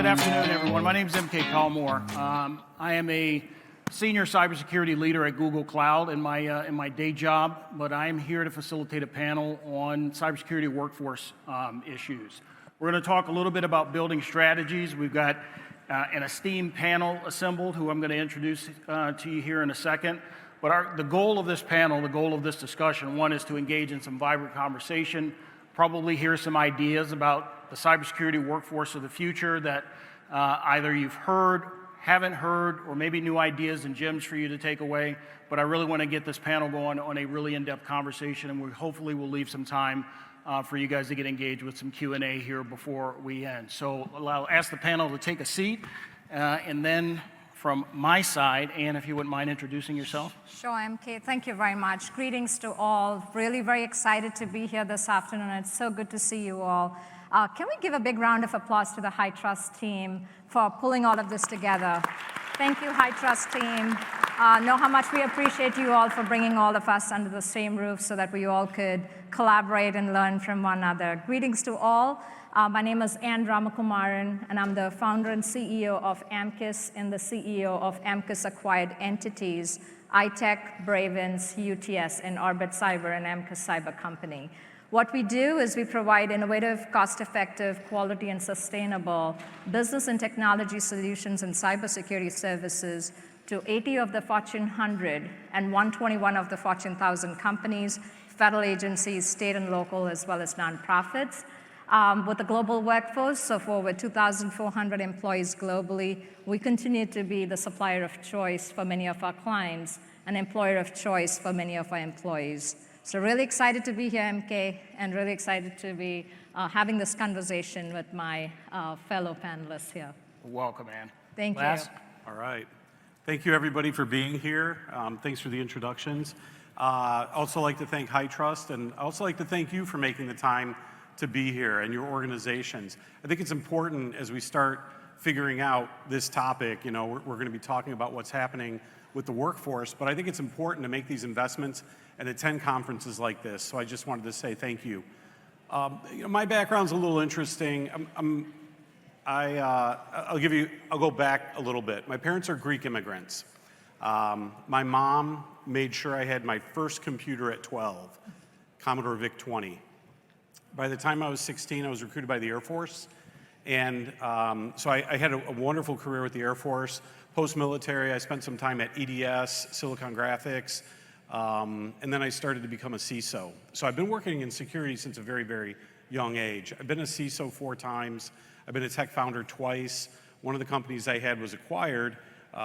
Good afternoon, everyone. My name is M.K. Collmore. I am a senior cybersecurity leader at Google Cloud in my day job, but I am here to facilitate a panel on cybersecurity workforce issues. We're going to talk a little bit about building strategies. We've got an esteemed panel assembled who I'm going to introduce to you here in a second. But the goal of this panel, the goal of this discussion, one is to engage in some vibrant conversation, probably hear some ideas about the cybersecurity workforce of the future that either you've heard, haven't heard, or maybe new ideas and gems for you to take away. But I really want to get this panel going on a really in-depth conversation, and we hopefully will leave some time for you guys to get engaged with some Q&A here before we end. So I'll ask the panel to take a seat, and then from my side, Anne, if you wouldn't mind introducing yourself. Sure, MK. Thank you very much. Greetings to all. Really very excited to be here this afternoon. It's so good to see you all. Can we give a big round of applause to the HITRUST team for pulling all of this together? Thank you, HITRUST team. Know how much we appreciate you all for bringing all of us under the same roof so that we all could collaborate and learn from one another. Greetings to all. My name is Anne Ramakumaran, and I'm the founder and CEO of AMCUS and the CEO of AMCUS-acquired entities, iTech, Bravens, UTS, and Orbit Cyber, and AMCUS Cyber Company. What we do is we provide innovative, cost-effective, quality, and sustainable business and technology solutions and cybersecurity services to 80 of the Fortune 100 and 121 of the Fortune 1000 companies, federal agencies, state and local, as well as nonprofits. With a global workforce of over 2,400 employees globally, we continue to be the supplier of choice for many of our clients, an employer of choice for many of our employees. So really excited to be here, MK, and really excited to be having this conversation with my fellow panelists here. Welcome, Anne. Thank you. All right. Thank you, everybody, for being here. Thanks for the introductions. Also like to thank HITRUST, and I also like to thank you for making the time to be here and your organizations. I think it's important as we start figuring out this topic, you know, we're going to be talking about what's happening with the workforce, but I think it's important to make these investments and attend conferences like this. So I just wanted to say thank you. You know, my background's a little interesting. I'll go back a little bit. My parents are Greek immigrants. My mom made sure I had my first computer at 12, Commodore VIC-20. By the time I was 16, I was recruited by the Air Force. And so I had a wonderful career with the Air Force. Post-military, I spent some time at EDS, Silicon Graphics, and then I started to become a CISO. So I've been working in security since a very, very young age. I've been a CISO 4 times. I've been a tech founder twice. One of the companies I had was acquired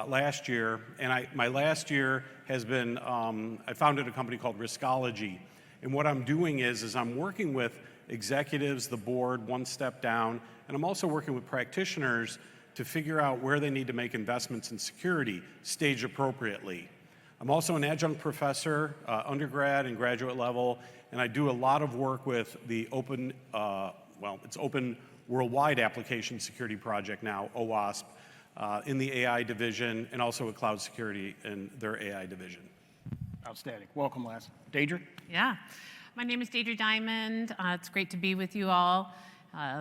last year, and my last year has been, I founded a company called Riskology. And what I'm doing is I'm working with executives, the board, one step down, and I'm also working with practitioners to figure out where they need to make investments in security, staged appropriately. I'm also an adjunct professor, undergrad and graduate level, and I do a lot of work with the Open Worldwide Application Security Project now, OWASP, in the AI division, and also with cloud security in their AI division. Outstanding. Welcome, Les. Deidre? Yeah. My name is Deidre Diamond. It's great to be with you all.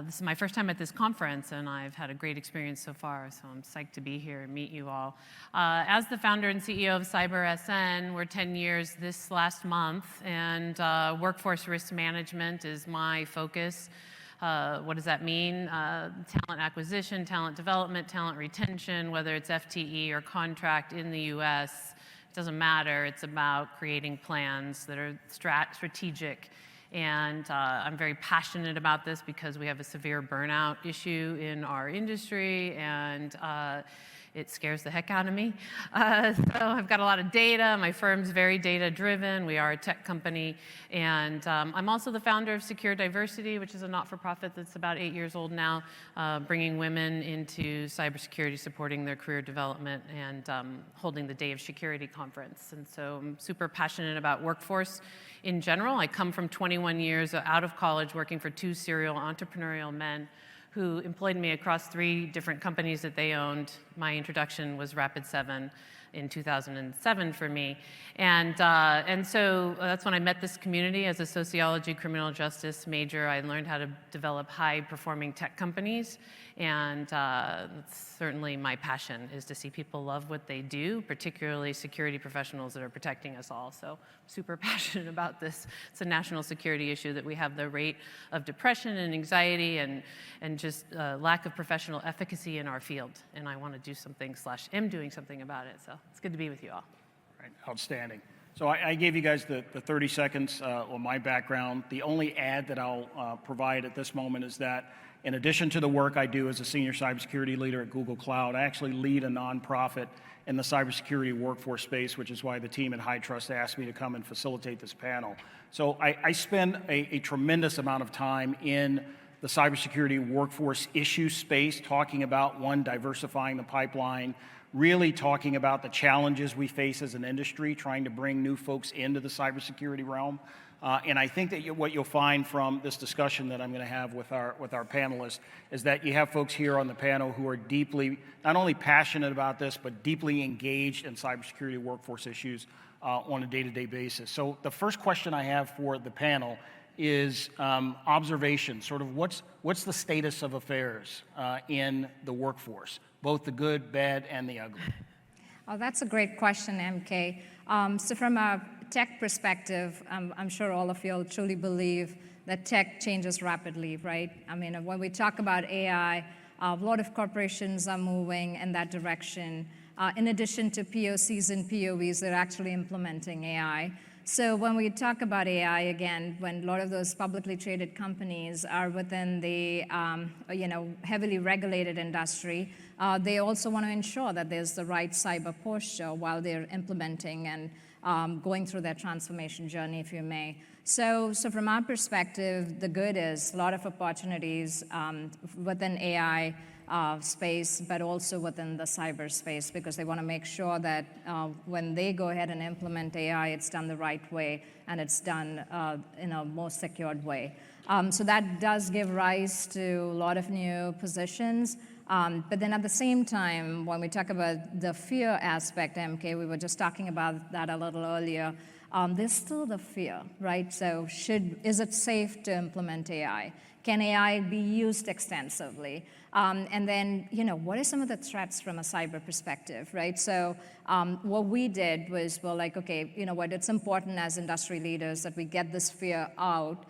This is my first time at this conference, and I've had a great experience so far, so I'm psyched to be here and meet you all. As the founder and CEO of CyberSN, we're 10 years this last month, and workforce risk management is my focus. What does that mean? Talent acquisition, talent development, talent retention, whether it's FTE or contract in the US, it doesn't matter. It's about creating plans that are strategic. And I'm very passionate about this because we have a severe burnout issue in our industry, and it scares the heck out of me. So I've got a lot of data. My firm's very data-driven. We are a tech company. And I'm also the founder of Secure Diversity, which is a not-for-profit that's about 8 years old now, bringing women into cybersecurity, supporting their career development, and holding the Day of Security conference. And so I'm super passionate about workforce in general. I come from 21 years out of college working for 2 serial entrepreneurial men who employed me across 3 different companies that they owned. My introduction was Rapid7. in 2007 for me. And so that's when I met this community. As a sociology, criminal justice major, I learned how to develop high-performing tech companies. And that's certainly my passion, is to see people love what they do, particularly security professionals that are protecting us all. So I'm super passionate about this. It's a national security issue that we have the rate of depression and anxiety and just lack of professional efficacy in our field. And I want to do something / am doing something about it. So it's good to be with you all. Right, outstanding. So I gave you guys the 30 seconds on my background. The only ad that I'll provide at this moment is that in addition to the work I do as a senior cybersecurity leader at Google Cloud, I actually lead a nonprofit in the cybersecurity workforce space, which is why the team at HITRUST asked me to come and facilitate this panel. So I spend a tremendous amount of time in the cybersecurity workforce issue space, talking about, one, diversifying the pipeline, really talking about the challenges we face as an industry, trying to bring new folks into the cybersecurity realm. And I think that what you'll find from this discussion that I'm going to have with our panelists is that you have folks here on the panel who are deeply, not only passionate about this, but deeply engaged in cybersecurity workforce issues on a day-to-day basis. So the first question I have for the panel is observation, sort of what's the status of affairs in the workforce, both the good, bad, and the ugly? Oh, that's a great question, MK. So from a tech perspective, I'm sure all of you all truly believe that tech changes rapidly, right? I mean, when we talk about AI, a lot of corporations are moving in that direction. In addition to POCs and POVs, they're actually implementing AI. So when we talk about AI, again, when a lot of those publicly traded companies are within the heavily regulated industry, they also want to ensure that there's the right cyber posture while they're implementing and going through their transformation journey, if you may. So from our perspective, the good is a lot of opportunities within AI space, but also within the cyberspace, because they want to make sure that when they go ahead and implement AI, it's done the right way and it's done in a more secured way. So that does give rise to a lot of new positions. But then at the same time, when we talk about the fear aspect, MK, we were just talking about that a little earlier, there's still the fear, right? So is it safe to implement AI? Can AI be used extensively? And then, what are some of the threats from a cyber perspective, right? So what we did was, well, like, okay, it's important as industry leaders that we get this fear out.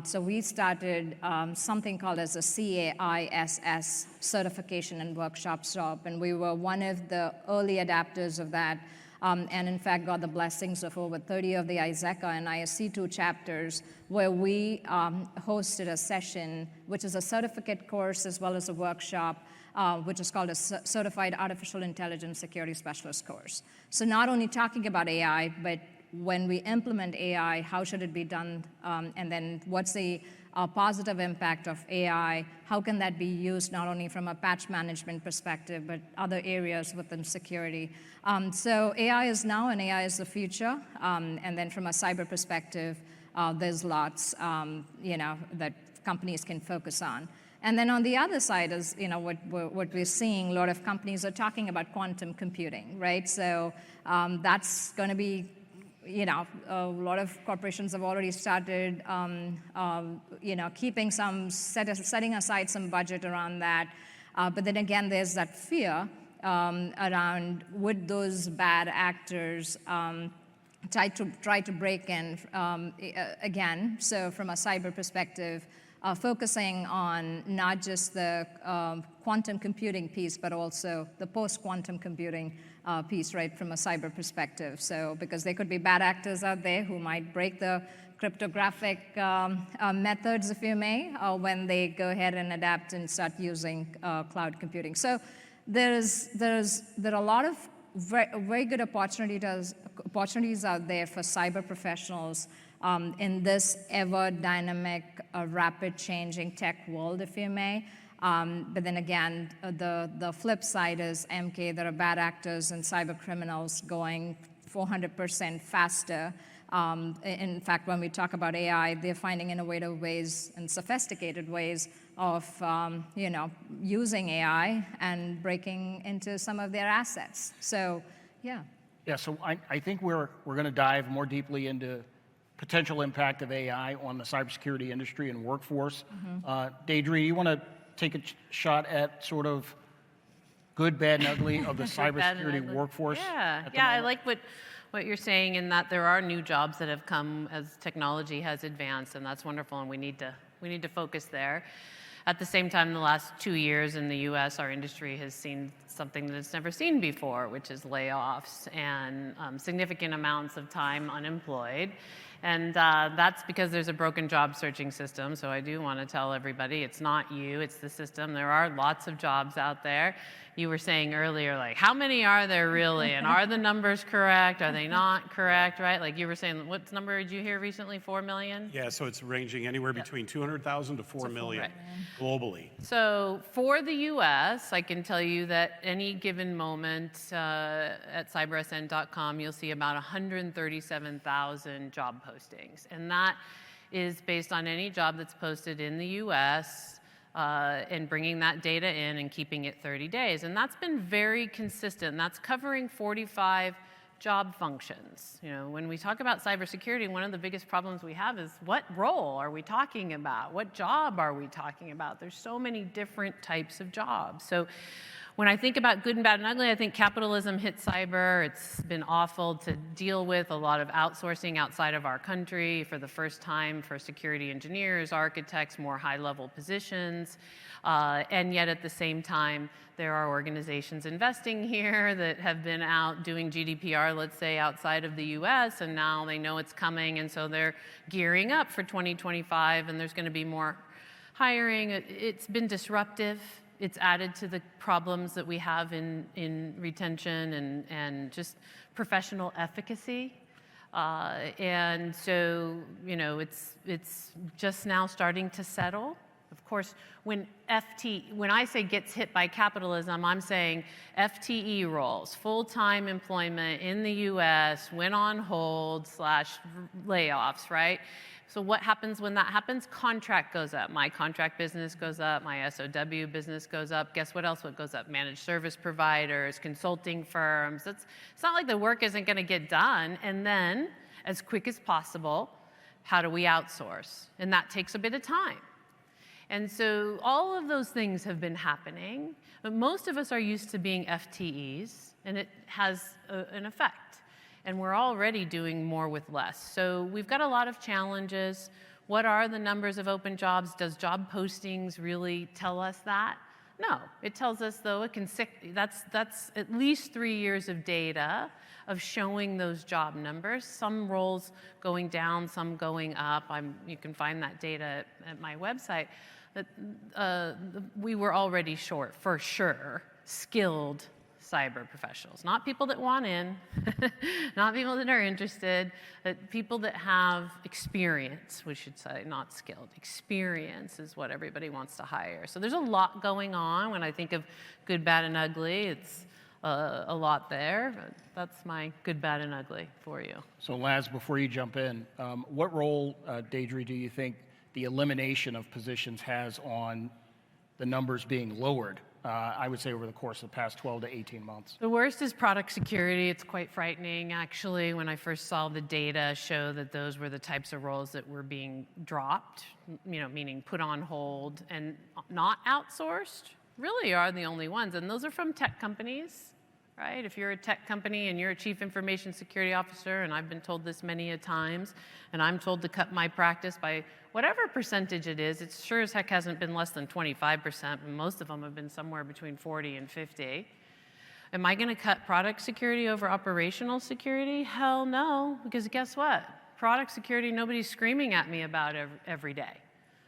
So we started something called as a CAISS certification and workshop shop, and we were one of the early adapters of that, and in fact got the blessings of over 30 of the ISECA and ISC2 chapters, where we hosted a session, which is a certificate course as well as a workshop, which is called a Certified Artificial Intelligence Security Specialist course. So not only talking about AI, but when we implement AI, how should it be done, and then what's the positive impact of AI? How can that be used not only from a patch management perspective, but other areas within security? So AI is now and AI is the future. And then from a cyber perspective, there's lots that companies can focus on. And then on the other side is, what we're seeing, a lot of companies are talking about quantum computing, right? So that's going to be, a lot of corporations have already started, setting aside some budget around that. But then again, there's that fear around would those bad actors try to break in again. So from a cyber perspective, focusing on not just the quantum computing piece, but also the post-quantum computing piece, right, from a cyber perspective. So because there could be bad actors out there who might break the cryptographic methods, if you may, when they go ahead and adapt and start using cloud computing. So there are a lot of very good opportunities out there for cyber professionals in this ever-dynamic, rapid-changing tech world, if you may. But then again, the flip side is, MK, there are bad actors and cyber criminals going 400% faster. In fact, when we talk about AI, they're finding innovative ways and sophisticated ways of using AI and breaking into some of their assets. So Yeah. Yeah, so I think we're going to dive more deeply into potential impact of AI on the cybersecurity industry and workforce. Deidre, you want to take a shot at sort of good, bad, and ugly of the cybersecurity workforce? Yeah, at the yeah, I moment? like what you're saying in that there are new jobs that have come as technology has advanced, and that's wonderful, and we need to focus there. At the same time, the last 2 years in the US, our industry has seen something that it's never seen before, which is layoffs and significant amounts of time unemployed. And that's because there's a broken job searching system. So I do want to tell everybody, it's not you, it's the system. There are lots of jobs out there. You were saying earlier, like, how many are there really? And are the numbers correct? Are they not correct, right? Like you were saying, what number did you hear recently, 4 million? Yeah, so it's ranging anywhere between 200,000 to 4 million right. globally. So for the US, I can tell you that any given moment at cybersn.com, you'll see about 137,000 job postings. And that is based on any job that's posted in the US and bringing that data in and keeping it 30 days. And that's been very consistent. That's covering 45 job functions. You know, when we talk about cybersecurity, one of the biggest problems we have is what role are we talking about? What job are we talking about? There's so many different types of jobs. So when I think about good and bad and ugly, I think capitalism hit cyber. It's been awful to deal with, a lot of outsourcing outside of our country for the first time for security engineers, architects, more high-level positions. And yet at the same time, there are organizations investing here that have been out doing GDPR, let's say, outside of the US, and now they know it's coming, and so they're gearing up for 2025, and there's going to be more hiring. It's been disruptive. It's added to the problems that we have in retention and just professional efficacy. And so, you know, it's just now starting to settle. Of course, when I say gets hit by capitalism, I'm saying FTE roles, full-time employment in the US, went on hold / layoffs, right? So what happens when that happens? Contract goes up. My contract business goes up. My SOW business goes up. Guess what else? What goes up? Managed service providers, consulting firms. It's not like the work isn't going to get done. And then, as quick as possible, how do we outsource? And that takes a bit of time. And so all of those things have been happening, but most of us are used to being FTEs, and it has an effect. And we're already doing more with less. So we've got a lot of challenges. What are the numbers of open jobs? Does job postings really tell us that? No, it tells us, though, that's at least 3 years of data of showing those job numbers. Some roles going down, some going up. You can find that data at my website. But we were already short, for sure, skilled cyber professionals. Not people that want in, not people that are interested, but people that have experience, we should say, not skilled. Experience is what everybody wants to hire. So there's a lot going on. When I think of good, bad, and ugly, it's a lot there. But that's my good, bad, and ugly for you. So Laz, before you jump in, what role, Deidre, do you think the elimination of positions has on the numbers being lowered? I would say over the course of the past 12 to 18 months. The worst is product security. It's quite frightening, actually, when I first saw the data show that those were the types of roles that were being dropped, you know, meaning put on hold and not outsourced, really are the only ones. And those are from tech companies, right? If you're a tech company and you're a chief information security officer, and I've been told this many a times, and I'm told to cut my practice by whatever percentage it is, it sure as heck hasn't been less than 25%, and most of them have been somewhere between 40 and 50. Am I going to cut product security over operational security? Hell no, because guess what? Product security, nobody's screaming at me about every day.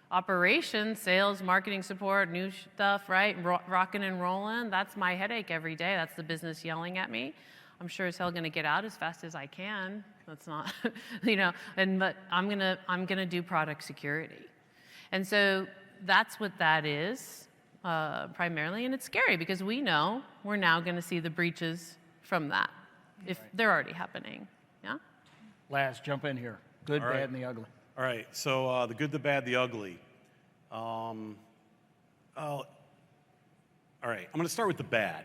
Operations, sales, marketing support, new stuff, right? Rocking and rolling, that's my headache every day. That's the business yelling at me. I'm sure as hell going to get out as fast as I can. That's not, you know, but I'm gonna do product security. And so that's what that is primarily, and it's scary because we know we're now going to see the breaches from that if they're already happening. Yeah. Laz, jump in here. Good, All right. bad, and the ugly. All right, so the good, the bad, the ugly. All right, I'm going to start with the bad.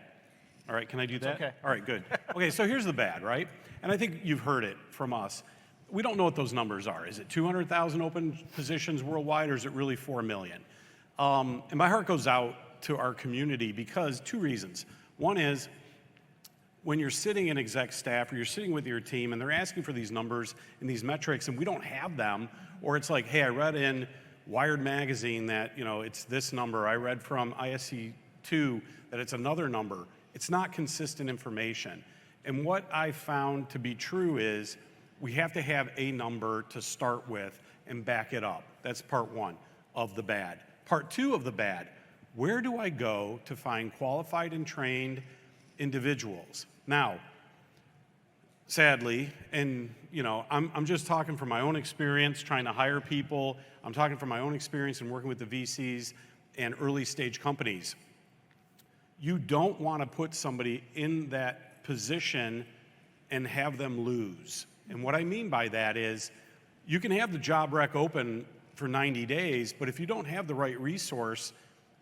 All right, can I do that? okay. All right, good. Okay, so here's the bad, right? And I think you've heard it from us. We don't know what those numbers are. Is it 200,000 open positions worldwide, or is it really 4 million? And my heart goes out to our community because 2 reasons. One is, when you're sitting in exec staff or you're sitting with your team and they're asking for these numbers and these metrics and we don't have them, or it's like, hey, I read in Wired magazine that, you know, it's this number. I read from ISC2 that it's another number. It's not consistent information. And what I found to be true is we have to have a number to start with and back it up. That's part 1 of the bad. Part 2 of the bad, where do I go to find qualified and trained individuals? Now, sadly, and you know, I'm just talking from my own experience trying to hire people. I'm talking from my own experience in working with the VCs and early stage companies. You don't want to put somebody in that position and have them lose. And what I mean by that is you can have the job rec open for 90 days, but if you don't have the right resource,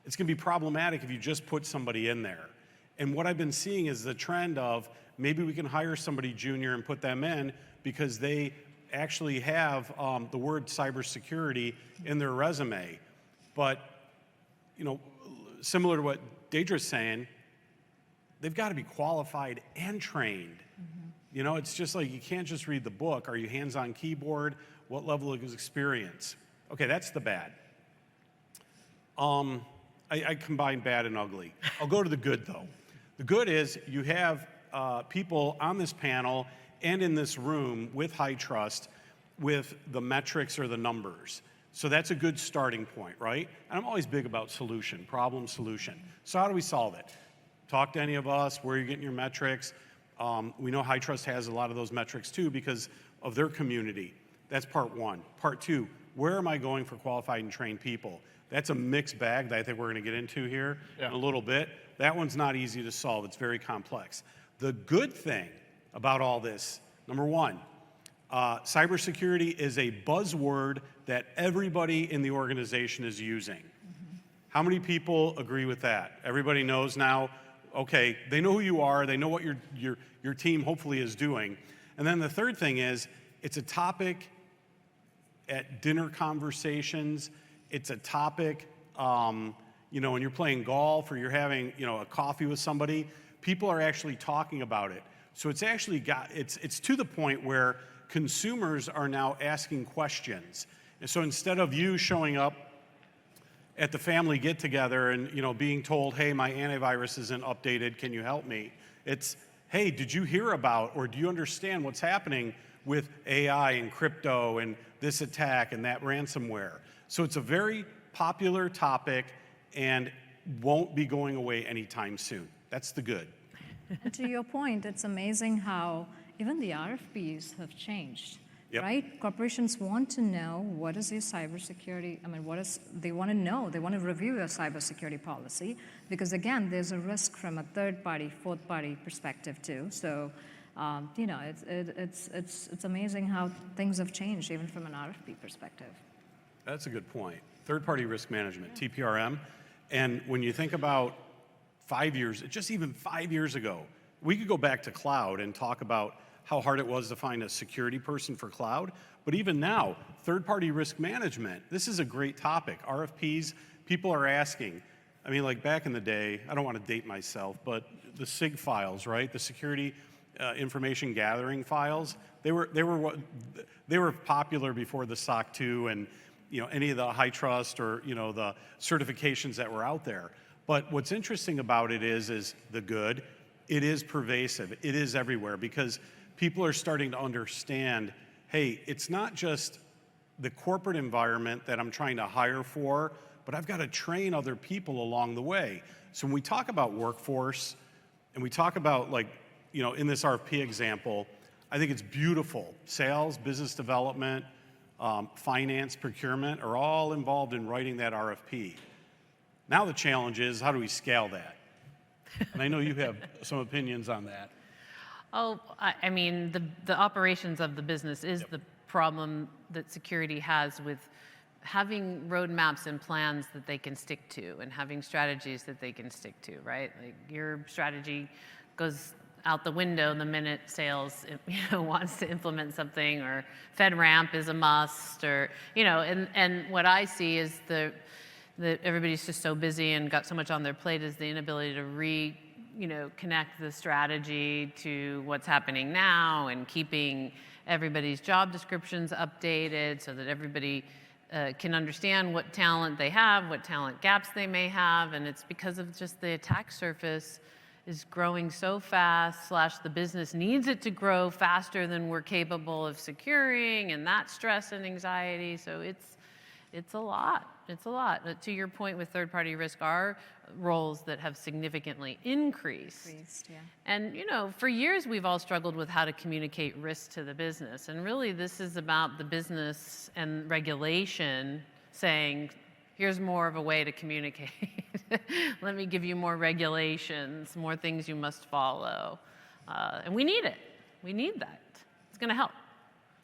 it's going to be problematic if you just put somebody in there. And what I've been seeing is the trend of maybe we can hire somebody junior and put them in because they actually have the word cybersecurity in their resume. But, you know, similar to what Deidre's saying, they've got to be qualified and trained. You know, it's just like you can't just read the book. Are you hands-on keyboard? What level of experience? Okay, that's the bad. I combine bad and ugly. I'll go to the good, though. The good is you have people on this panel and in this room with HITRUST with the metrics or the numbers. So that's a good starting point, right? And I'm always big about solution, problem, solution. So how do we solve it? Talk to any of us. Where are you getting your metrics? We know HITRUST has a lot of those metrics too because of their community. That's part 1. Part 2, where am I going for qualified and trained people? That's a mixed bag that I think we're going to get into here in a little bit. That one's not easy to solve. It's very complex. The good thing about all this, number 1, cybersecurity is a buzzword that everybody in the organization is using. How many people agree with that? Everybody knows now, okay, they know who you are, they know what your team hopefully is doing. And then the third thing is, it's a topic at dinner conversations. It's a topic, you know, when you're playing golf or you're having, you know, a coffee with somebody, people are actually talking about it. So it's actually it's to the point where consumers are now asking questions. And so instead of you showing up at the family get-together and, you know, being told, hey, my antivirus isn't updated, can you help me? It's, hey, did you hear about or do you understand what's happening with AI and crypto and this attack and that ransomware? So it's a very popular topic and won't be going away anytime soon. That's the good. To your point, it's amazing how even the RFPs have changed, right? Corporations want to know what is your cybersecurity, they want to know, they want to review your cybersecurity policy because again, there's a risk from a third party, fourth party perspective too. So, you know, it's amazing how things have changed even from an RFP perspective. That's a good point. Third-party risk management, TPRM. And when you think about 5 years, just even 5 years ago, we could go back to cloud and talk about how hard it was to find a security person for cloud. But even now, third-party risk management, this is a great topic. RFPs, people are asking. I mean, like back in the day, I don't want to date myself, but the SIG files, right? The security information gathering files, they were popular before the SOC 2 and, you know, any of the HITRUST or, you know, the certifications that were out there. But what's interesting about it is the good. It is pervasive. It is everywhere because people are starting to understand, hey, it's not just the corporate environment that I'm trying to hire for, but I've got to train other people along the way. So when we talk about workforce and we talk about, like, you know, in this RFP example, I think it's beautiful. Sales, business development, finance, procurement are all involved in writing that RFP. Now the challenge is, how do we scale that? And I know you have some opinions on that. Oh, I mean, the operations of the business is the problem that security has with having roadmaps and plans that they can stick to and having strategies that they can stick to, right? Like your strategy goes out the window the minute sales wants to implement something, or FedRAMP is a must, or and what I see is that everybody's just so busy and got so much on their plate is the inability to connect the strategy to what's happening now, and keeping everybody's job descriptions updated so that everybody can understand what talent they have, what talent gaps they may have. And it's because of just the attack surface is growing so fast, / the business needs it to grow faster than we're capable of securing, and that stress and anxiety. So it's a lot. It's a lot. To your point with third-party risk, are roles that have significantly increased. Yeah. And for years we've all struggled with how to communicate risk to the business. And really this is about the business and regulation saying, here's more of a way to communicate. Let me give you more regulations, more things you must follow. And we need it. We need that. It's going to help.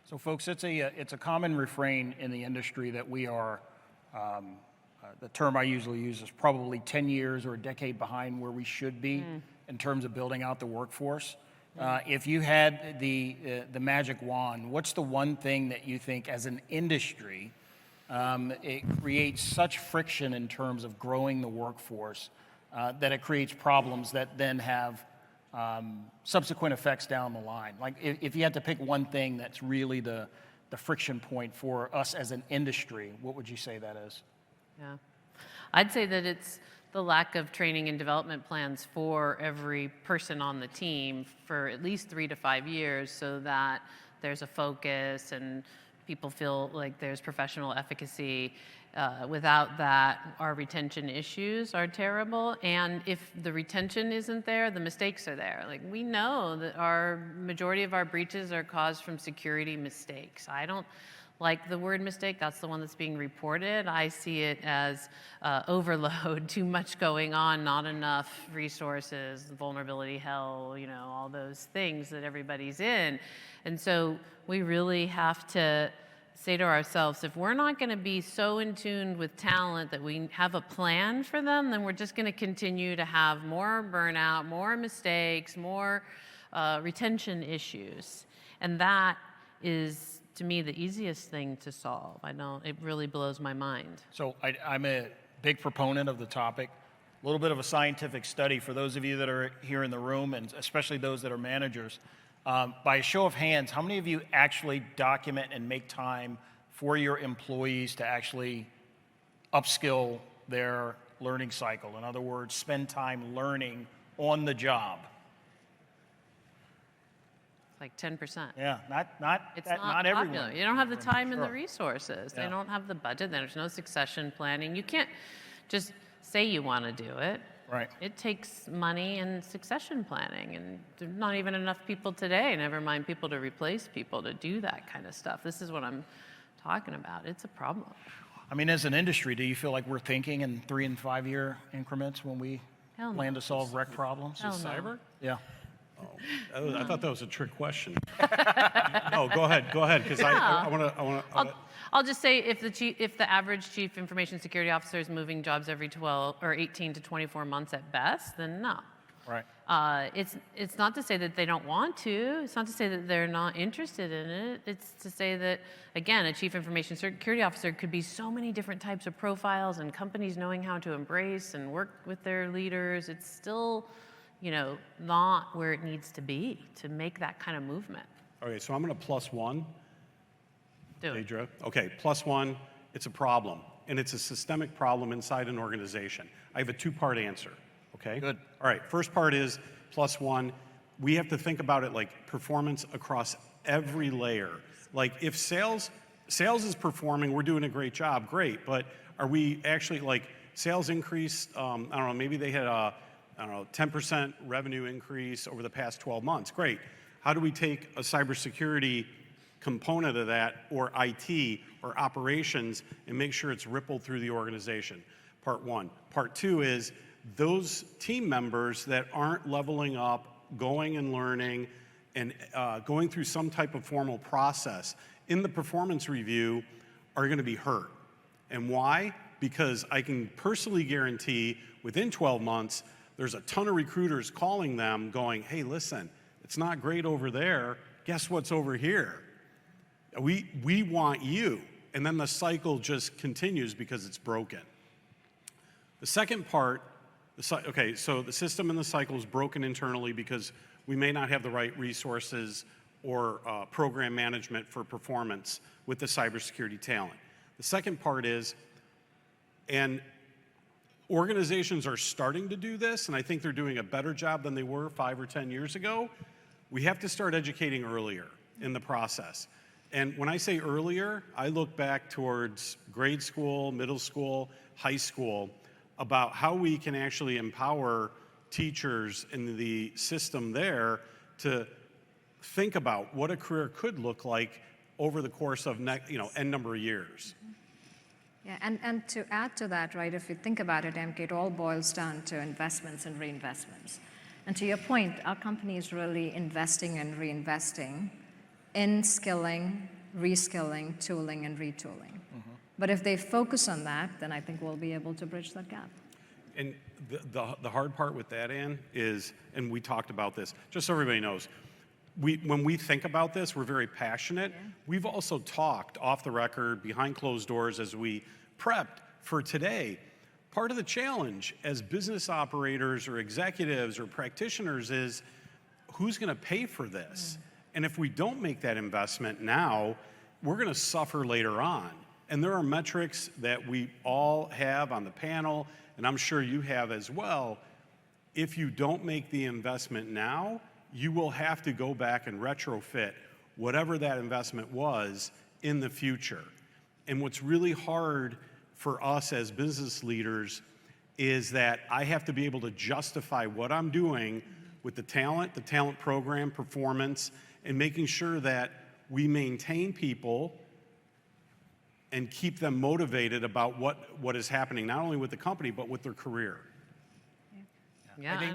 So folks, it's a common refrain in the industry that we are, the term I usually use is probably 10 years or a decade behind where we should be in terms of building out the workforce. If you had the magic wand, what's the one thing that you think as an industry, it creates such friction in terms of growing the workforce that it creates problems that then have subsequent effects down the line? Like if you had to pick one thing that's really the friction point for us as an industry, what would you say that is? Yeah, I'd say that it's the lack of training and development plans for every person on the team for at least 3 to 5 years, so that there's a focus and people feel like there's professional efficacy. Without that, our retention issues are terrible. And if the retention isn't there, the mistakes are there. Like, we know that our majority of our breaches are caused from security mistakes. I don't like the word mistake. That's the one that's being reported. I see it as overload, too much going on, not enough resources, vulnerability hell, all those things that everybody's in. And so we really have to say to ourselves, if we're not going to be so in tune with talent that we have a plan for them, then we're just going to continue to have more burnout, more mistakes, more retention issues. And that is, to me, the easiest thing to solve. It really blows my mind. So I'm a big proponent of the topic. A little bit of a scientific study for those of you that are here in the room, and especially those that are managers. By a show of hands, how many of you actually document and make time for your employees to actually upskill their learning cycle? In other words, spend time learning on the job. Like 10%. Yeah, not Popular. everyone. You don't have the time and the Sure. resources. Yeah. They don't have the budget. There's no succession planning. You can't just say you want to do it. Right. It takes money and succession planning, and there's not even enough people today, never mind people to replace people to do that kind of stuff. This is what I'm talking about. It's a problem. I mean, as an industry, do you feel like we're thinking in 3 and 5 year increments when we Hell no. plan to solve rec problems? Hell no. Cyber? Yeah. I thought that was a trick question. No, go ahead, because I want to. I'll just say if the average chief information security officer is moving jobs every 18 to 24 months at best, then no. Right. It's not to say that they don't want to. It's not to say that they're not interested in it. It's to say that, again, a chief information security officer could be so many different types of profiles, and companies knowing how to embrace and work with their leaders. It's still, not where it needs to be to make that kind of movement. Okay, so I'm going to +1. Do it. Deidre. Okay, +1, it's a problem, and it's a systemic problem inside an organization. I have a 2-part answer, okay? Good. All right, first part is +1. We have to think about it like performance across every layer. Like if sales is performing, we're doing a great job, great, but are we actually, like, sales increased, I don't know, maybe they had a 10% revenue increase over the past 12 months, great. How do we take a cybersecurity component of that, or IT, or operations, and make sure it's rippled through the organization? Part 1. Part 2 is those team members that aren't leveling up, going and learning, and going through some type of formal process in the performance review are going to be hurt. And why? Because I can personally guarantee within 12 months, there's a ton of recruiters calling them going, hey, listen, it's not great over there. Guess what's over here? We want you. And then the cycle just continues because it's broken. The second part, okay, so the system and the cycle is broken internally because we may not have the right resources or program management for performance with the cybersecurity talent. The second part is, and organizations are starting to do this, and I think they're doing a better job than they were 5 or 10 years ago. We have to start educating earlier in the process. And when I say earlier, I look back towards grade school, middle school, high school, about how we can actually empower teachers in the system there to think about what a career could look like over the course of n number of years. Yeah, and to add to that, right, if you think about it, MK, it all boils down to investments and reinvestments. And to your point, our company is really investing and reinvesting in skilling, reskilling, tooling, and retooling. But if they focus on that, then I think we'll be able to bridge that gap. And the hard part with that, Ann, is, and we talked about this, just so everybody knows, when we think about this, we're very passionate. Yeah. We've also talked off the record, behind closed doors, as we prepped for today. Part of the challenge as business operators or executives or practitioners is, who's going to pay for this? And if we don't make that investment now, we're going to suffer later on. And there are metrics that we all have on the panel, and I'm sure you have as well. If you don't make the investment now, you will have to go back and retrofit whatever that investment was in the future. And what's really hard for us as business leaders is that I have to be able to justify what I'm doing with the talent program, performance, and making sure that we maintain people and keep them motivated about what is happening, not only with the company, but with their career. Yeah,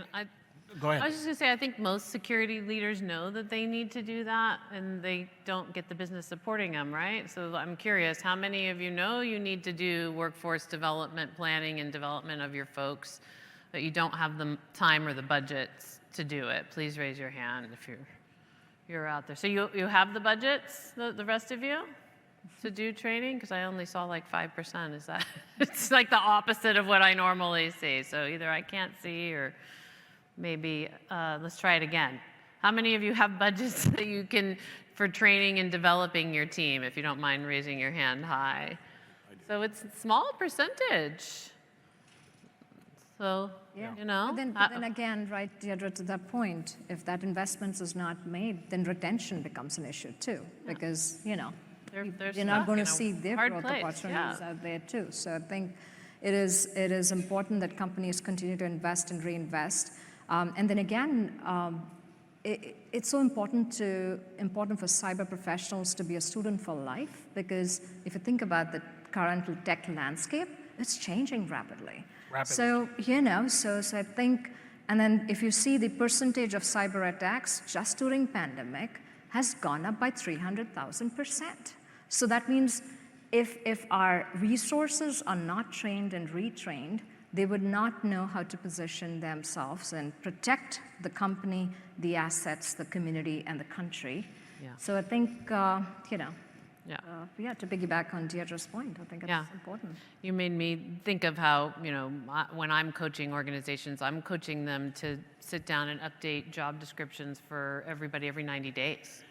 Go ahead. I was just going to say, I think most security leaders know that they need to do that, and they don't get the business supporting them, right? So I'm curious, how many of you know you need to do workforce development planning and development of your folks, but you don't have the time or the budgets to do it? Please raise your hand if you're out there. So you have the budgets, the rest of you, to do training? Because I only saw like 5%. Is that? It's like the opposite of what I normally see. So either I can't see, or maybe let's try it again. How many of you have budgets that you can for training and developing your team? If you don't mind raising your hand high. So it's a small percentage. So, yeah. You know. But then again, right, Deirdre, to that point, if that investment is not made, then retention becomes an issue too, because, you know, you're not going to see their growth opportunities out there too. So I think it is important that companies continue to invest and reinvest. And then again, it's so important for cyber professionals to be a student for life, because if you think about the current tech landscape, it's changing rapidly. So, you know, so I think, and then if you see the percentage of cyber attacks just during pandemic has gone up by 300,000%. So that means if our resources are not trained and retrained, they would not know how to position themselves and protect the company, the assets, the community, and the country. Yeah. So I think, you know, to piggyback on Deirdre's point, I think it's important. You made me think of how, you know, when I'm coaching organizations, I'm coaching them to sit down and update job descriptions for everybody every 90 days.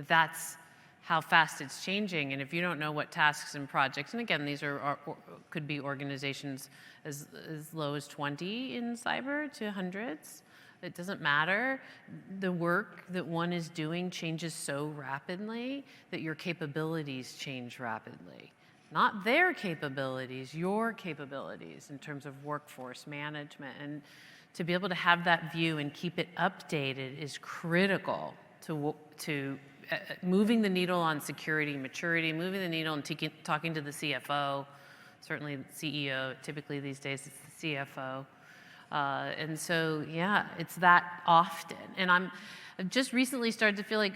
That's how fast it's changing. And if you don't know what tasks and projects, and again, these could be organizations as low as 20 in cyber to hundreds. It doesn't matter. The work that one is doing changes so rapidly that your capabilities change rapidly. Not their capabilities, your capabilities in terms of workforce management. And to be able to have that view and keep it updated is critical to moving the needle on security maturity, moving the needle and talking to the CFO, certainly the CEO, typically these days it's the CFO, And so, yeah, it's that often. And I've just recently started to feel like,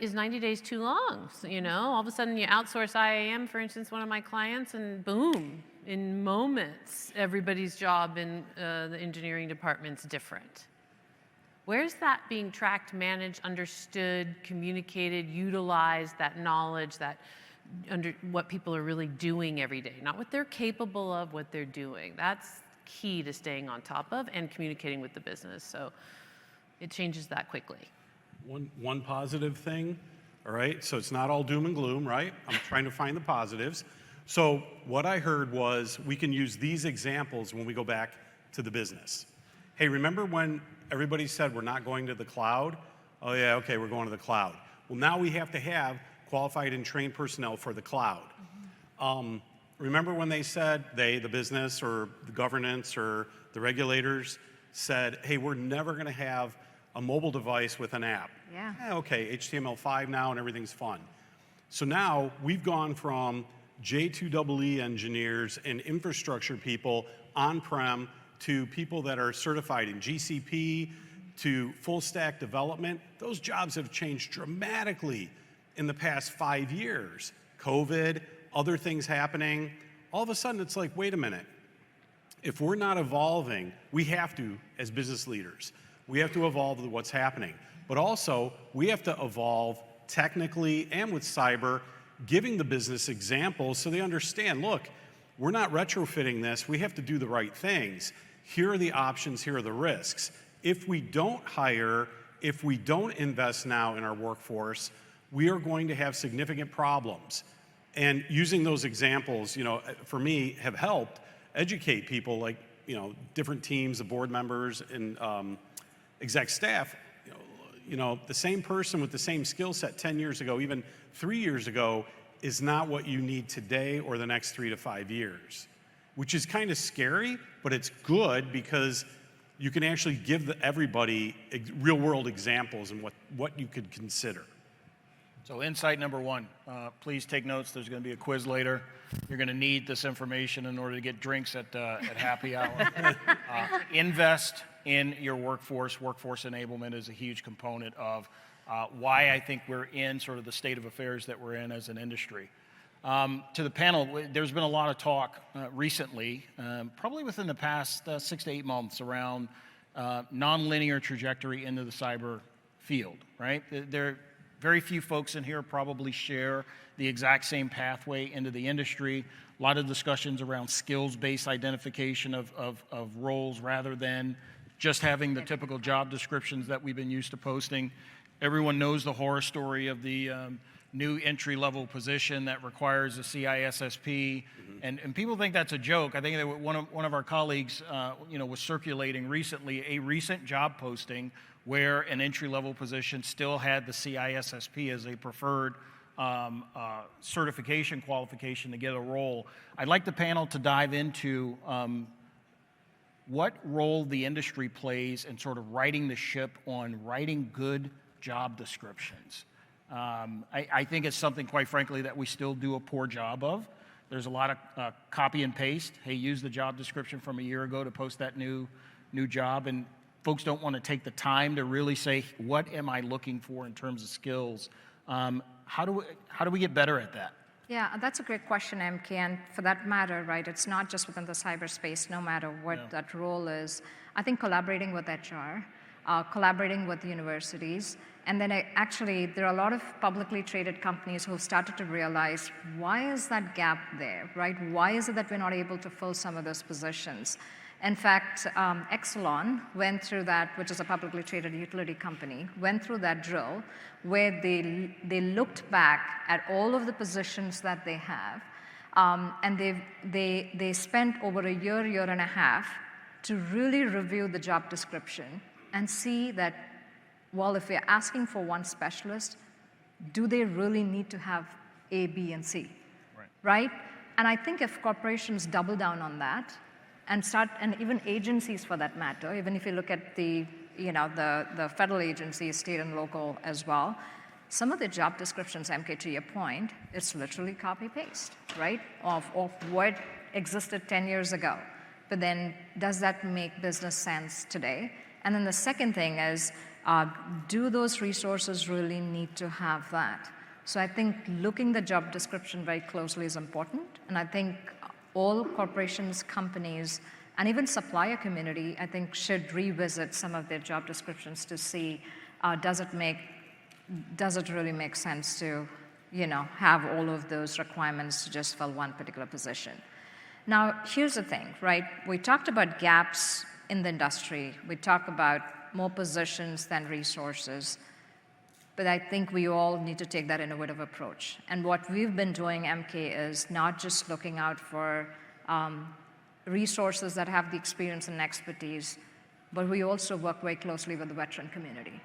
is 90 days too long? So, all of a sudden you outsource IAM, for instance, one of my clients, and boom, in moments, everybody's job in the engineering department's different. Where's that being tracked, managed, understood, communicated, utilized, that knowledge, what people are really doing every day? Not what they're capable of, what they're doing. That's key to staying on top of and communicating with the business. So it changes that quickly. One positive thing, all right? So it's not all doom and gloom, right? I'm trying to find the positives. So what I heard was we can use these examples when we go back to the business. Hey, remember when everybody said we're not going to the cloud? Oh yeah, okay, we're going to the cloud. Well, now we have to have qualified and trained personnel for the cloud. Remember when they said, the business or the governance or the regulators said, hey, we're never gonna have a mobile device with an app. Yeah. Okay, HTML5 now and everything's fun. So now we've gone from J2EE engineers and infrastructure people on-prem to people that are certified in GCP to full stack development. Those jobs have changed dramatically in the past 5 years. COVID, other things happening. All of a sudden it's like, wait a minute. If we're not evolving, we have to, as business leaders, we have to evolve with what's happening. But also, we have to evolve technically and with cyber, giving the business examples so they understand, look, we're not retrofitting this, we have to do the right things. Here are the options, here are the risks. If we don't hire, if we don't invest now in our workforce, we are going to have significant problems. And using those examples, for me, have helped educate people like, different teams of board members and exec staff. The same person with the same skill set 10 years ago, even 3 years ago, is not what you need today or the next 3 to 5 years, which is kind of scary, but it's good because you can actually give everybody real world examples and what you could consider. So insight number one, please take notes. There's going to be a quiz later. You're going to need this information in order to get drinks at happy hour. Invest in your workforce. Workforce enablement is a huge component of why I think we're in sort of the state of affairs that we're in as an industry. To the panel, there's been a lot of talk recently, probably within the past 6 to 8 months, around nonlinear trajectory into the cyber field, right? Very few folks in here probably share the exact same pathway into the industry. A lot of discussions around skills-based identification of roles rather than just having the typical job descriptions that we've been used to posting. Everyone knows the horror story of the new entry-level position that requires a CISSP, and people think that's a joke. I think that one of our colleagues, was circulating recently a recent job posting where an entry-level position still had the CISSP as a preferred certification qualification to get a role. I'd like the panel to dive into what role the industry plays in sort of righting the ship on writing good job descriptions. I think it's something, quite frankly, that we still do a poor job of. There's a lot of copy and paste. Hey, use the job description from a year ago to post that new job, and folks don't want to take the time to really say, what am I looking for in terms of skills? How do we get better at that? Yeah, that's a great question, MK, and for that matter, right, it's not just within the cyberspace, no matter what that role is. I think collaborating with HR, collaborating with universities, and then actually there are a lot of publicly traded companies who have started to realize, why is that gap there, right? Why is it that we're not able to fill some of those positions? In fact, Exelon went through that, which is a publicly traded utility company, went through that drill where they looked back at all of the positions that they have, and they spent over a year and a half to really review the job description and see that, well, if we're asking for one specialist, do they really need to have A, B, and C, right? And I think if corporations double down on that, and even agencies for that matter, even if you look at the federal agencies, state and local as well, some of the job descriptions, MK, to your point, it's literally copy-paste, right, of what existed 10 years ago. but then does that make business sense today? And then the second thing is, do those resources really need to have that? So I think looking the job description very closely is important, and I think all corporations, companies, and even supplier community, I think, should revisit some of their job descriptions to see, does it really make sense to, have all of those requirements to just fill one particular position? Now, here's the thing, right? We talked about gaps in the industry. We talk about more positions than resources. But I think we all need to take that innovative approach. And what we've been doing, MK, is not just looking out for resources that have the experience and expertise, but we also work very closely with the veteran community.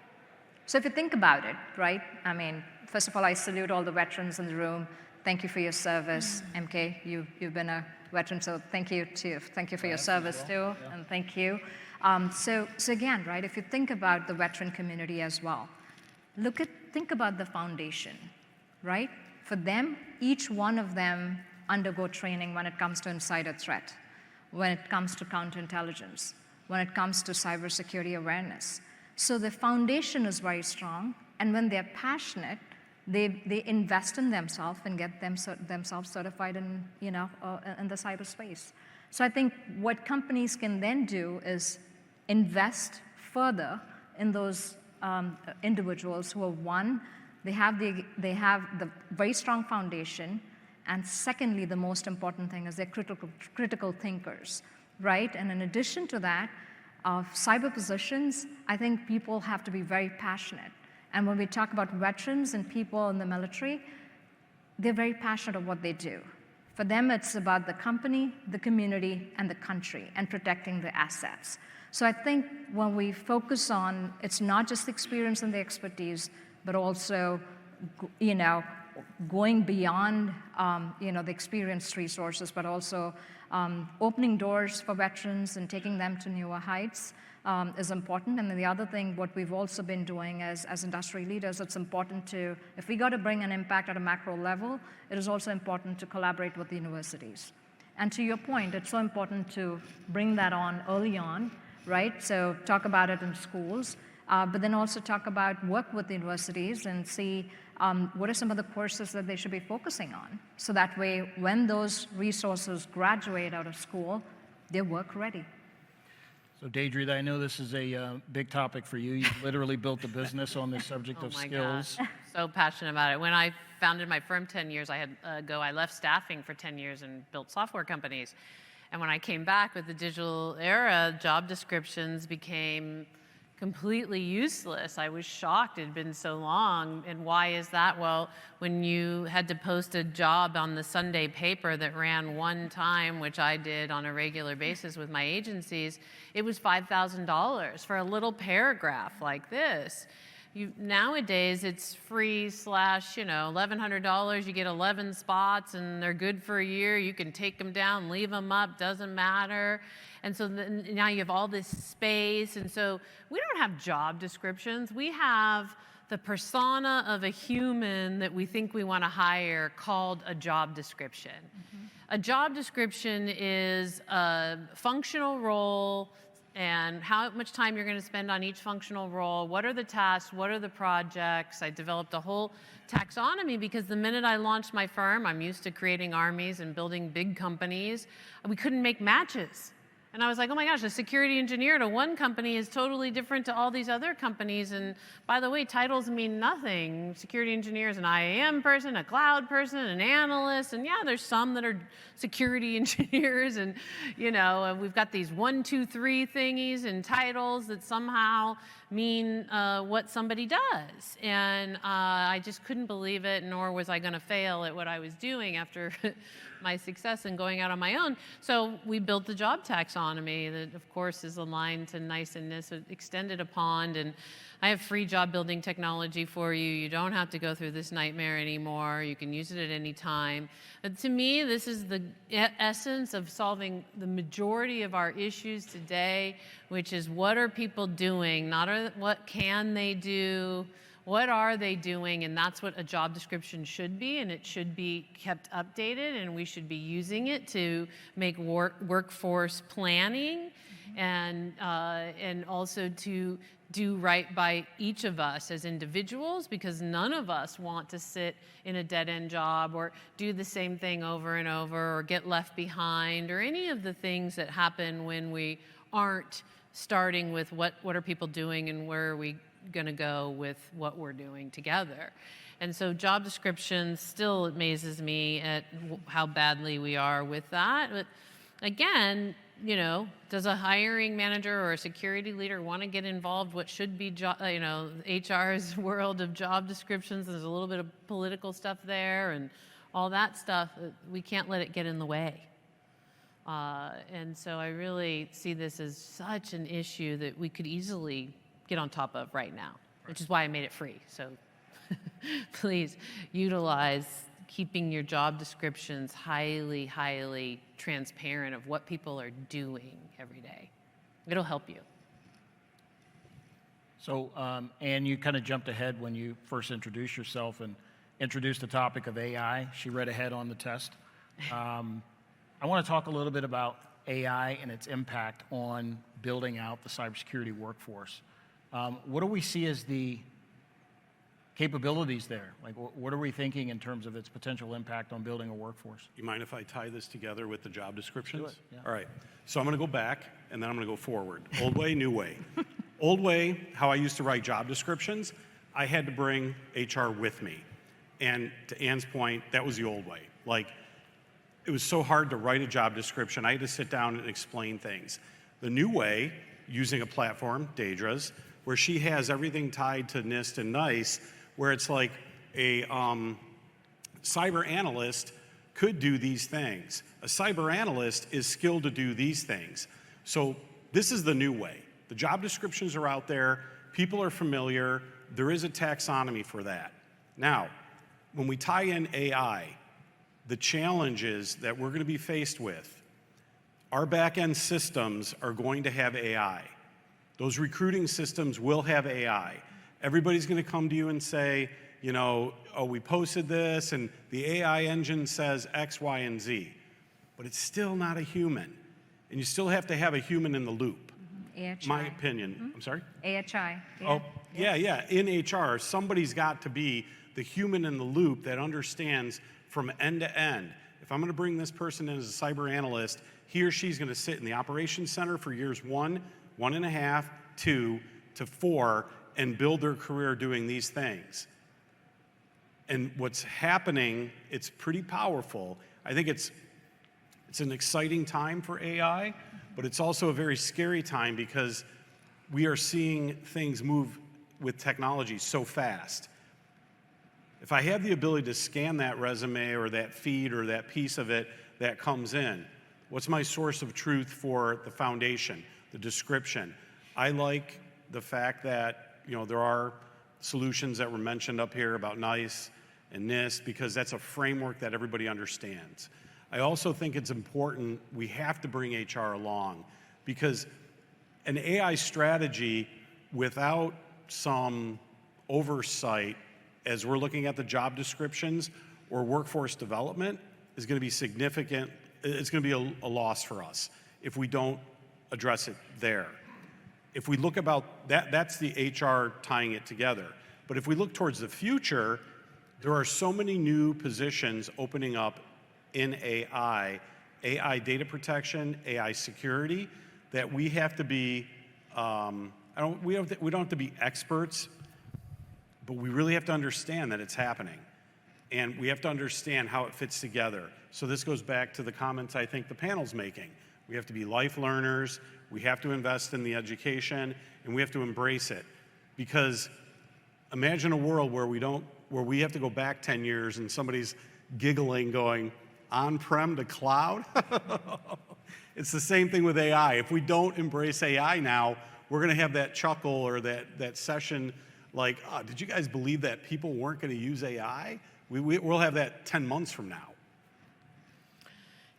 So if you think about it, right? I mean, first of all, I salute all the veterans in the room. Thank you for your service, MK. You've been a veteran, so thank you too. Thank you for your service too, and thank you. So again, right? If you think about the veteran community as well, think about the foundation, right? For them, each one of them undergo training when it comes to insider threat, when it comes to counterintelligence, when it comes to cybersecurity awareness. So the foundation is very strong, and when they're passionate, they invest in themselves and get themselves certified in, in the cyberspace. So I think what companies can then do is invest further in those individuals who are, one, they have the very strong foundation, and secondly, the most important thing is they're critical thinkers, right? And in addition to that, cyber positions, I think people have to be very passionate. And when we talk about veterans and people in the military, they're very passionate about what they do. For them, it's about the company, the community, and the country, and protecting the assets. So I think when we focus on, it's not just the experience and the expertise, but also, going beyond, the experienced resources, but also opening doors for veterans and taking them to newer heights is important. And then the other thing, what we've also been doing as industry leaders, it's important to, if we got to bring an impact at a macro level, it is also important to collaborate with the universities. And to your point, it's so important to bring that on early on, right? So talk about it in schools, but then also talk about work with the universities and see what are some of the courses that they should be focusing on. So that way, when those resources graduate out of school, they're work ready. So Deidre, I know this is a big topic for you. You literally built a business on this subject of skills. Gosh. So passionate about it. When I founded my firm 10 years ago, I left staffing for 10 years and built software companies. And when I came back with the digital era, job descriptions became completely useless. I was shocked it had been so long. And why is that? Well, when you had to post a job on the Sunday paper that ran one time, which I did on a regular basis with my agencies, it was $5,000 for a little paragraph like this. Nowadays, it's free / $1,100. You get 11 spots, and they're good for a year. You can take them down, leave them up, doesn't matter. And so now you have all this space. And so we don't have job descriptions. We have the persona of a human that we think we want to hire called a job description. Mm-hmm. A job description is a functional role and how much time you're going to spend on each functional role, what are the tasks, what are the projects. I developed a whole taxonomy because the minute I launched my firm, I'm used to creating armies and building big companies, we couldn't make matches. And I was like, oh my gosh, a security engineer to one company is totally different to all these other companies. And by the way, titles mean nothing. Security engineer is an IAM person, a cloud person, an analyst. And yeah, there's some that are security engineers. And, we've got these 1, 2, 3 thingies and titles that somehow mean what somebody does. And I just couldn't believe it, nor was I going to fail at what I was doing after my success and going out on my own. So we built the job taxonomy that, of course, is aligned to niceness, extended upon, and I have free job building technology for you. You don't have to go through this nightmare anymore. You can use it at any time. But to me, this is the essence of solving the majority of our issues today, which is what are people doing, not what can they do, what are they doing? And that's what a job description should be, and it should be kept updated, and we should be using it to make workforce planning and also to do right by each of us as individuals, because none of us want to sit in a dead-end job or do the same thing over and over or get left behind or any of the things that happen when we aren't starting with what are people doing and where are we going to go with what we're doing together. And so job descriptions still amazes me at how badly we are with that. But again, you know, does a hiring manager or a security leader want to get involved what should be, you know, HR's world of job descriptions? There's a little bit of political stuff there and all that stuff. We can't let it get in the way. And so I really see this as such an issue that we could easily get on top of right now, which is why I made it free. So please utilize keeping your job descriptions highly, highly transparent of what people are doing every day. It'll help you. So, Anne, you kind of jumped ahead when you first introduced yourself and introduced the topic of AI. She read ahead on the test. I want to talk a little bit about AI and its impact on building out the cybersecurity workforce. What do we see as the capabilities there? Like, what are we thinking in terms of its potential impact on building a workforce? You mind if I tie this together with the job descriptions? Do it, yeah. All right. So I'm going to go back, and then I'm going to go forward. Old way, new way. Old way, how I used to write job descriptions, I had to bring HR with me. And to Ann's point, that was the old way. Like, it was so hard to write a job description. I had to sit down and explain things. The new way, using a platform, Daedra's, where she has everything tied to NIST and NICE, where it's like a cyber analyst could do these things. A cyber analyst is skilled to do these things. So this is the new way. The job descriptions are out there. People are familiar. There is a taxonomy for that. Now, when we tie in AI, the challenges that we're going to be faced with, our back-end systems are going to have AI. Those recruiting systems will have AI. Everybody's going to come to you and say, you know, oh, we posted this, and the AI engine says X, Y, and Z. But it's still not a human. And you still have to have a human in the loop. AHI. My opinion. I'm sorry? AHI. Yeah. Oh, yeah. In HR, somebody's got to be the human in the loop that understands from end to end. If I'm going to bring this person in as a cyber analyst, he or she's going to sit in the operations center for years 1, 1.5, 2 to 4, and build their career doing these things. And what's happening, it's pretty powerful. I think it's an exciting time for AI, but it's also a very scary time because we are seeing things move with technology so fast. If I have the ability to scan that resume or that feed or that piece of it that comes in, what's my source of truth for the foundation, the description? I like the fact that, you know, there are solutions that were mentioned up here about NICE and NIST because that's a framework that everybody understands. I also think it's important, we have to bring HR along because an AI strategy without some oversight as we're looking at the job descriptions or workforce development is going to be significant. It's going to be a loss for us if we don't address it there. If we look about that, that's the HR tying it together. But if we look towards the future, there are so many new positions opening up in AI data protection, AI security, that we have to be, we don't have to be experts, but we really have to understand that it's happening. And we have to understand how it fits together. So this goes back to the comments I think the panel's making. We have to be life learners, we have to invest in the education, and we have to embrace it. Because imagine a world where we have to go back 10 years and somebody's giggling going, on-prem to cloud? It's the same thing with AI. If we don't embrace AI now, we're gonna have that chuckle or that session like, oh, did you guys believe that people weren't gonna use AI? We'll have that 10 months from now.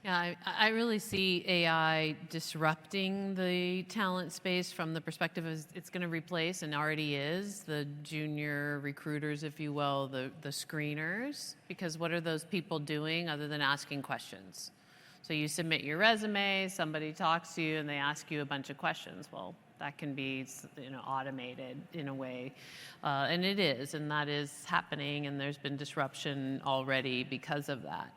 Yeah, I really see AI disrupting the talent space from the perspective of it's going to replace, and already is, the junior recruiters, if you will, the screeners. Because what are those people doing other than asking questions? So you submit your resume, somebody talks to you, and they ask you a bunch of questions. Well, that can be, automated in a way, and it is, and that is happening, and there's been disruption already because of that.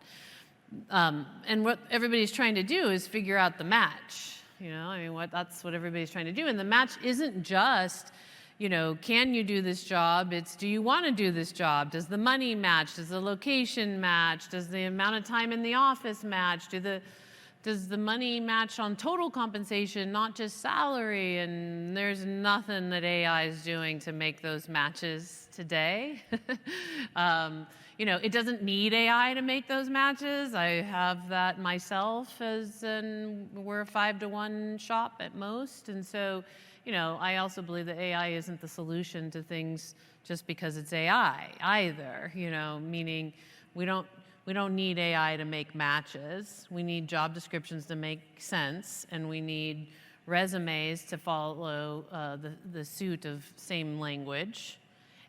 And what everybody's trying to do is figure out the match. That's what everybody's trying to do. And the match isn't just, can you do this job? It's, do you want to do this job? Does the money match? Does the location match? Does the amount of time in the office match? Does the money match on total compensation, not just salary? And there's nothing that AI is doing to make those matches today. It doesn't need AI to make those matches. I have that myself, we're a 5-to-1 shop at most. And so, I also believe that AI isn't the solution to things just because it's AI either, meaning we don't need AI to make matches. We need job descriptions to make sense, and we need resumes to follow the suit of same language.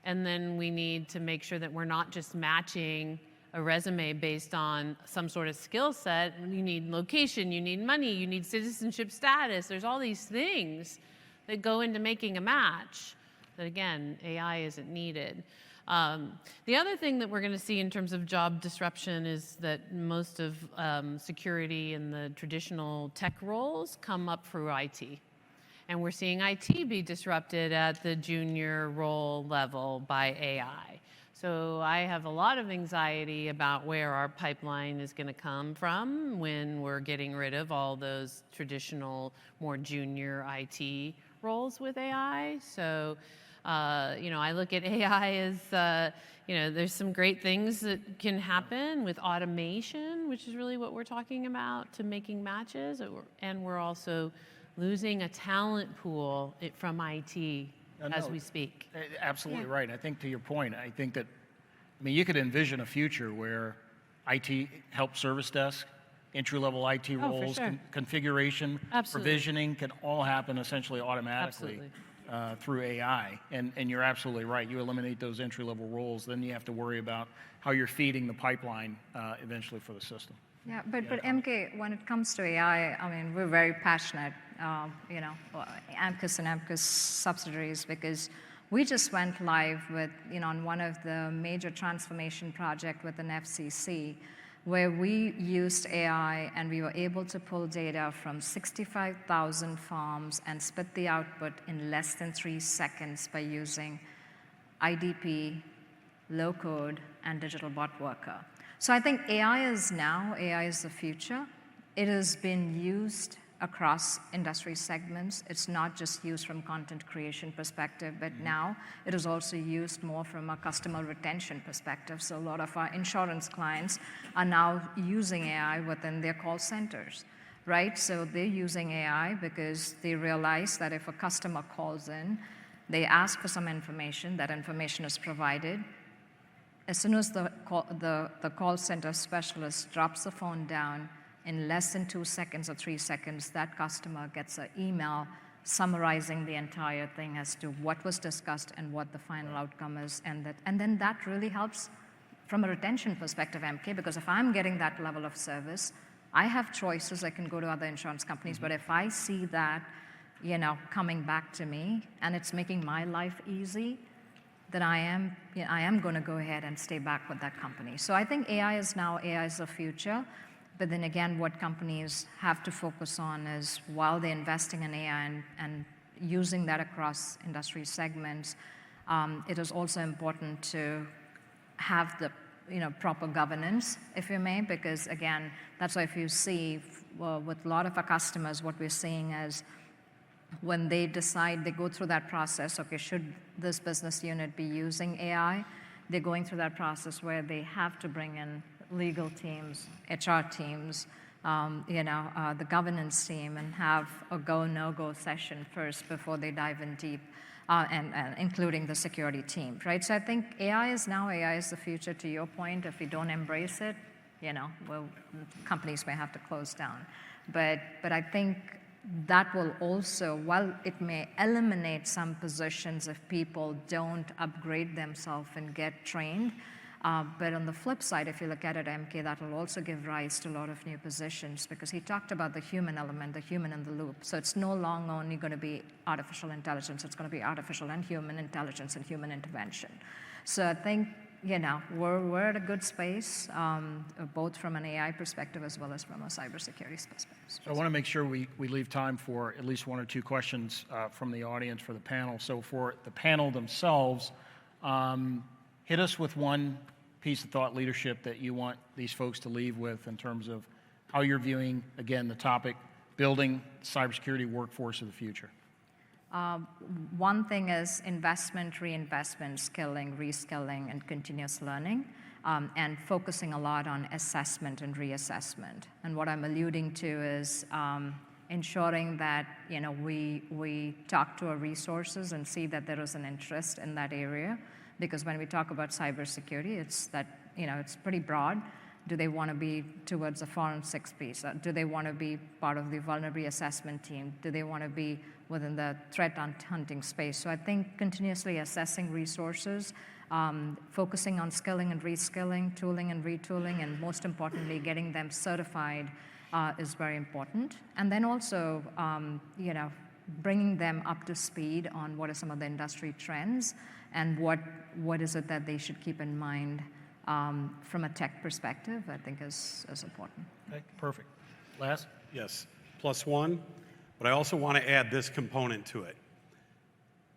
And then we need to make sure that we're not just matching a resume based on some sort of skill set. You need location, you need money, you need citizenship status. There's all these things that go into making a match that, again, AI isn't needed. The other thing that we're going to see in terms of job disruption is that most of security and the traditional tech roles come up through IT. And we're seeing IT be disrupted at the junior role level by AI. So I have a lot of anxiety about where our pipeline is going to come from when we're getting rid of all those traditional, more junior IT roles with AI. So, I look at AI as, there's some great things that can happen with automation, which is really what we're talking about, to making matches. And we're also losing a talent pool from IT as we speak. Absolutely right. I think to your point, I think that, you could envision a future where IT help service desk, entry-level IT roles, sure. Configuration, Absolutely. Provisioning can all happen essentially automatically through AI. And you're absolutely right. You eliminate those entry-level roles, then you have to worry about how you're feeding the pipeline eventually for the system. Yeah, but MK, when it comes to AI, we're very passionate, AMCUS and AMCUS subsidiaries, because we just went live with, on one of the major transformation project with an FCC, where we used AI and we were able to pull data from 65,000 forms and spit the output in less than 3 seconds by using IDP, low code, and digital bot worker. So I think AI is the future. It has been used across industry segments. It's not just used from content creation perspective, but now it is also used more from a customer retention perspective. So a lot of our insurance clients are now using AI within their call centers, right? So they're using AI because they realize that if a customer calls in, they ask for some information, that information is provided. As soon as the call center specialist drops the phone down, in less than 2 seconds or 3 seconds, that customer gets an email summarizing the entire thing as to what was discussed and what the final outcome is. And then that really helps from a retention perspective, MK, because if I'm getting that level of service, I have choices. I can go to other insurance companies, but if I see that, coming back to me and it's making my life easy, then I am going to go ahead and stay back with that company. So I think AI is the future. But then again, what companies have to focus on is, while they're investing in AI and using that across industry segments, it is also important to have the proper governance, if you may, because again, that's why if you see with a lot of our customers, what we're seeing is when they decide, they go through that process, okay, should this business unit be using AI? They're going through that process where they have to bring in legal teams, HR teams, the governance team, and have a go, no-go session first before they dive in deep, and including the security team, right? So I think AI is the future, to your point. If we don't embrace it, well, companies may have to close down. But I think that will also, while it may eliminate some positions if people don't upgrade themselves and get trained, but on the flip side, if you look at it, MK, that will also give rise to a lot of new positions, because he talked about the human element, the human in the loop. So it's no longer only going to be artificial intelligence, it's going to be artificial and human intelligence and human intervention. So I think, we're at a good space, both from an AI perspective as well as from a cybersecurity perspective. So I want to make sure we leave time for at least one or two questions from the audience for the panel. So for the panel themselves, hit us with one piece of thought leadership that you want these folks to leave with in terms of how you're viewing, again, the topic, building cybersecurity workforce of the future. One thing is investment, reinvestment, skilling, reskilling, and continuous learning, and focusing a lot on assessment and reassessment. And what I'm alluding to is ensuring that we talk to our resources and see that there is an interest in that area. Because when we talk about cybersecurity, it's that it's pretty broad. Do they want to be towards a forensics piece? Do they want to be part of the vulnerability assessment team? Do they want to be within the threat hunting space? So I think continuously assessing resources, focusing on skilling and reskilling, tooling and retooling, and most importantly, getting them certified is very important. And then also, bringing them up to speed on what are some of the industry trends and what is it that they should keep in mind from a tech perspective, I think is important. Okay, perfect. Last? Yes, +1, but I also want to add this component to it.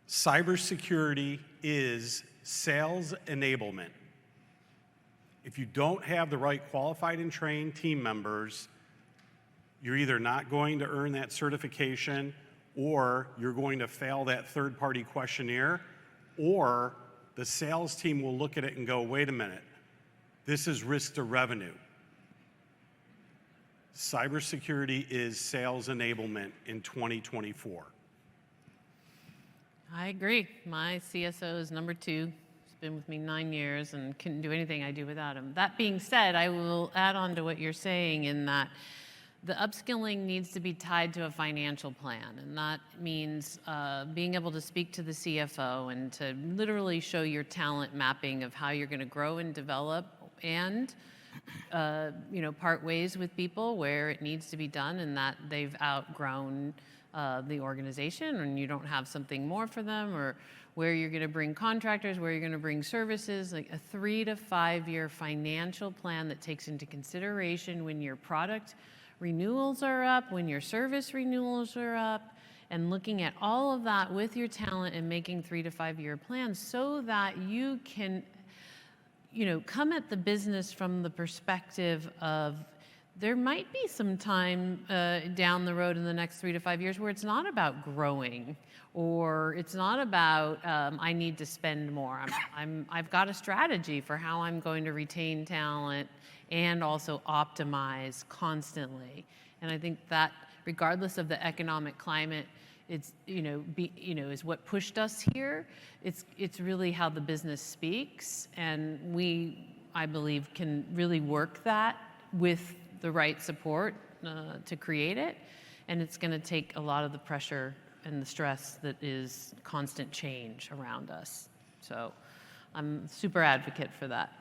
Cybersecurity is sales enablement. If you don't have the right qualified and trained team members, you're either not going to earn that certification, or you're going to fail that third-party questionnaire, or the sales team will look at it and go, wait a minute, this is risk to revenue. Cybersecurity is sales enablement in 2024. I agree. My CSO is number 2. He's been with me 9 years and couldn't do anything I do without him. That being said, I will add on to what you're saying in that the upskilling needs to be tied to a financial plan, and that means being able to speak to the CFO and to literally show your talent mapping of how you're going to grow and develop, and part ways with people where it needs to be done and that they've outgrown the organization and you don't have something more for them, or where you're going to bring contractors, where you're going to bring services, like a 3 to 5 year financial plan that takes into consideration when your product renewals are up, when your service renewals are up, and looking at all of that with your talent and making 3 to 5 year plans so that you can, come at the business from the perspective of there might be some time down the road in the next 3 to 5 years where it's not about growing, or it's not about I need to spend more. I've got a strategy for how I'm going to retain talent and also optimize constantly. And I think that regardless of the economic climate, it's is what pushed us here. It's really how the business speaks, and I believe, can really work that with the right support to create it. And it's going to take a lot of the pressure and the stress that is constant change around us. So I'm super advocate for that.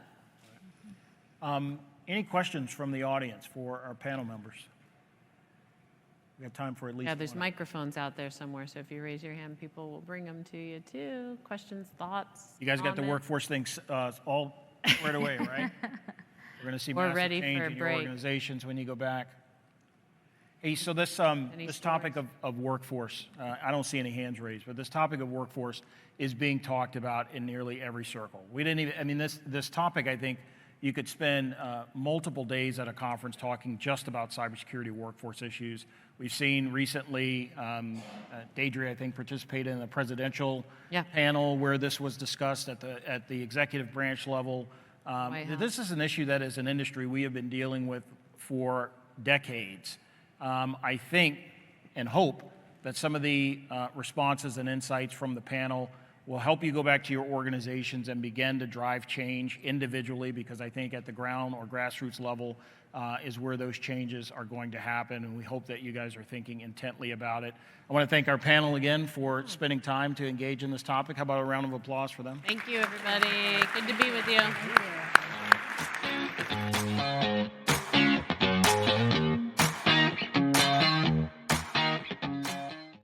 Any questions from the audience for our panel members? We have time for at least There's one. Microphones out there somewhere, so if you raise your hand, people will bring them to you too. Questions, thoughts? You guys got the comments? workforce things all squared away, right? We're going to see We're massive ready change for a in your break. organizations when you go back. Hey, so this topic of workforce, I don't see any hands raised, but this topic of workforce is being talked about in nearly every circle. We didn't even, this topic, I think, you could spend multiple days at a conference talking just about cybersecurity workforce issues. We've seen recently, Deidre, I think, participated in a presidential panel where this was discussed at the executive branch level. This is an issue that as an industry we have been dealing with for decades. I think and hope that some of the responses and insights from the panel will help you go back to your organizations and begin to drive change individually, because I think at the ground or grassroots level is where those changes are going to happen, and we hope that you guys are thinking intently about it. I want to thank our panel again for spending time to engage in this topic. How about a round of applause for them? Thank you, everybody. Good to be with you.